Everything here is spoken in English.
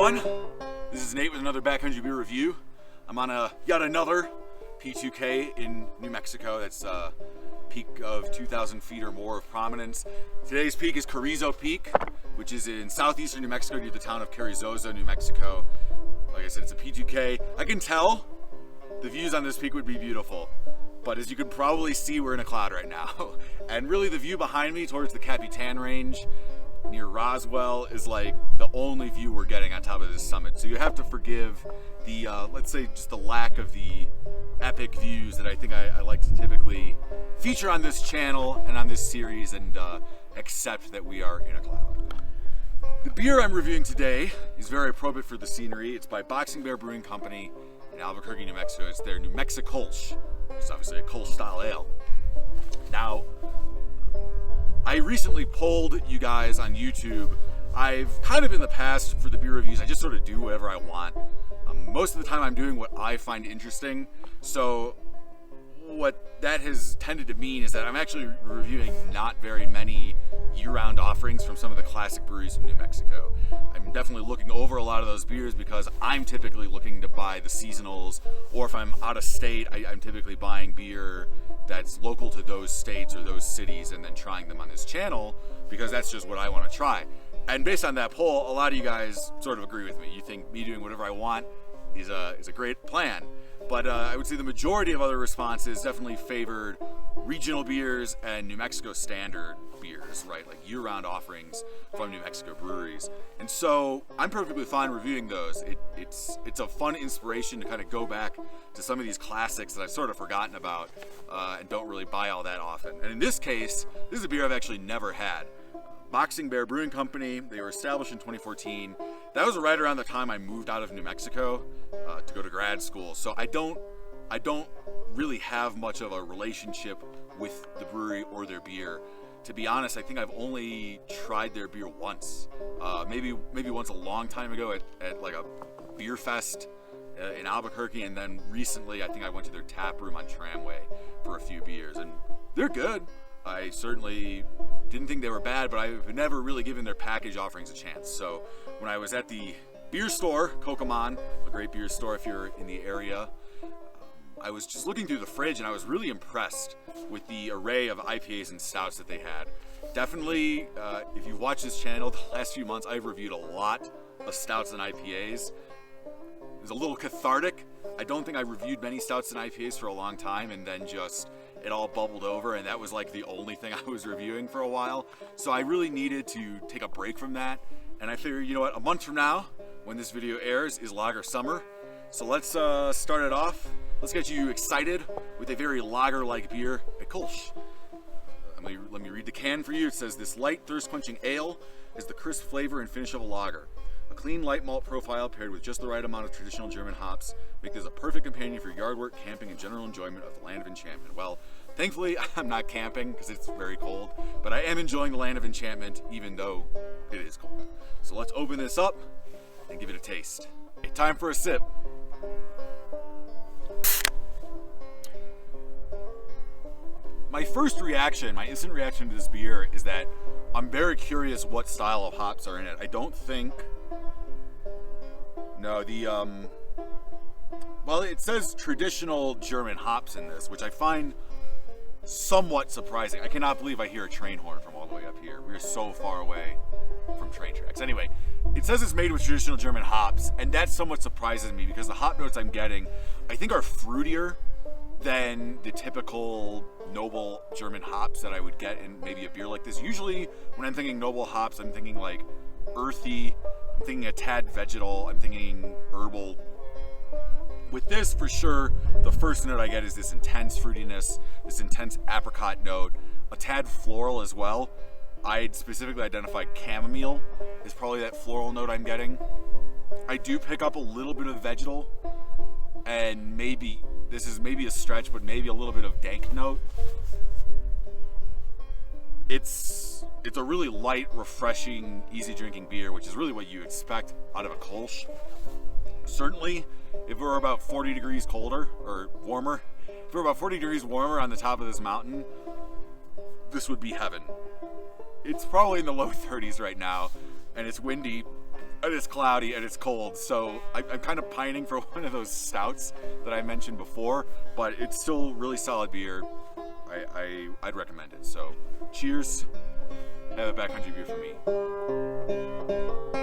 everyone, this is Nate with another Backcountry beer review. I'm on yet another P2K in New Mexico. That's a peak of 2,000 feet or more of prominence. Today's peak is Carrizo Peak, which is in southeastern New Mexico near the town of Carrizozo, New Mexico. Like I said, it's a P2K. I can tell the views on this peak would be beautiful, but as you can probably see, we're in a cloud right now. And really the view behind me towards the Capitan Range near Roswell is like the only view we're getting on top of this summit. So you have to forgive the, let's say, just the lack of the epic views that I think I like to typically feature on this channel and on this series, and accept that we are in a cloud. The beer I'm reviewing today is very appropriate for the scenery. It's by Boxing Bear Brewing Company in Albuquerque, New Mexico. It's their new Mexi-Kolsch. It's obviously a Kolsch style ale. Now, I recently polled you guys on YouTube. I've kind of in the past, for the beer reviews, I just sort of do whatever I want. Most of the time I'm doing what I find interesting. So what that has tended to mean is that I'm actually reviewing not very many year-round offerings from some of the classic breweries in New Mexico. I'm definitely looking over a lot of those beers because I'm typically looking to buy the seasonals, or if I'm out of state, I'm typically buying beer that's local to those states or those cities and then trying them on this channel because that's just what I want to try. And based on that poll, a lot of you guys sort of agree with me. You think me doing whatever I want is a great plan. But I would say the majority of other responses definitely favored regional beers and New Mexico standard beers, right? Like year-round offerings from New Mexico breweries. And so I'm perfectly fine reviewing those. It's a fun inspiration to kind of go back to some of these classics that I've sort of forgotten about and don't really buy all that often. And in this case, this is a beer I've actually never had. Boxing Bear Brewing Company, they were established in 2014. That was right around the time I moved out of New Mexico to go to grad school. So I don't really have much of a relationship with the brewery or their beer. To be honest, I think I've only tried their beer once. Maybe once a long time ago at like a beer fest in Albuquerque, and then recently I think I went to their tap room on Tramway for a few beers, and they're good. I certainly didn't think they were bad, but I've never really given their package offerings a chance. So when I was at the beer store, Kokoman, a great beer store if you're in the area, I was just looking through the fridge and I was really impressed with the array of IPAs and stouts that they had. Definitely, if you've watched this channel the last few months, I've reviewed a lot of stouts and IPAs. It was a little cathartic. I don't think I reviewed many stouts and IPAs for a long time, and then just it all bubbled over, and that was like the only thing I was reviewing for a while. So I really needed to take a break from that, and I figured, you know what, a month from now, when this video airs, is Lager Summer. So let's start it off. Let's get you excited with a very lager-like beer, a Kolsch. Let me read the can for you. It says, "This light, thirst-quenching ale is the crisp flavor and finish of a lager. A clean, light malt profile paired with just the right amount of traditional German hops make this a perfect companion for yard work, camping, and general enjoyment of the Land of Enchantment." Well, thankfully, I'm not camping because it's very cold, but I am enjoying the Land of Enchantment even though it is cold. So let's open this up and give it a taste. Okay, time for a sip. My first reaction, my instant reaction to this beer is that I'm very curious what style of hops are in it. I don't think, no, well, it says traditional German hops in this, which I find somewhat surprising. I cannot believe I hear a train horn from all the way up here. We're so far away from train tracks. Anyway, it says it's made with traditional German hops, and that somewhat surprises me because the hop notes I'm getting, I think, are fruitier than the typical noble German hops that I would get in maybe a beer like this. Usually when I'm thinking noble hops, I'm thinking like earthy, I'm thinking a tad vegetal, I'm thinking herbal. With this, for sure, the first note I get is this intense fruitiness, this intense apricot note, a tad floral as well. I'd specifically identify chamomile is probably that floral note I'm getting. I do pick up a little bit of vegetal, and maybe, this is maybe a stretch, but maybe a little bit of dank note. It's a really light, refreshing, easy drinking beer, which is really what you expect out of a Kolsch. Certainly, if we're about 40 degrees colder or warmer, if we're about 40 degrees warmer on the top of this mountain, this would be heaven. It's probably in the low 30s right now, and it's windy. and it's cloudy and it's cold, so I'm kind of pining for one of those stouts that I mentioned before, but it's still really solid beer. I'd recommend it. So cheers, have a backcountry beer for me.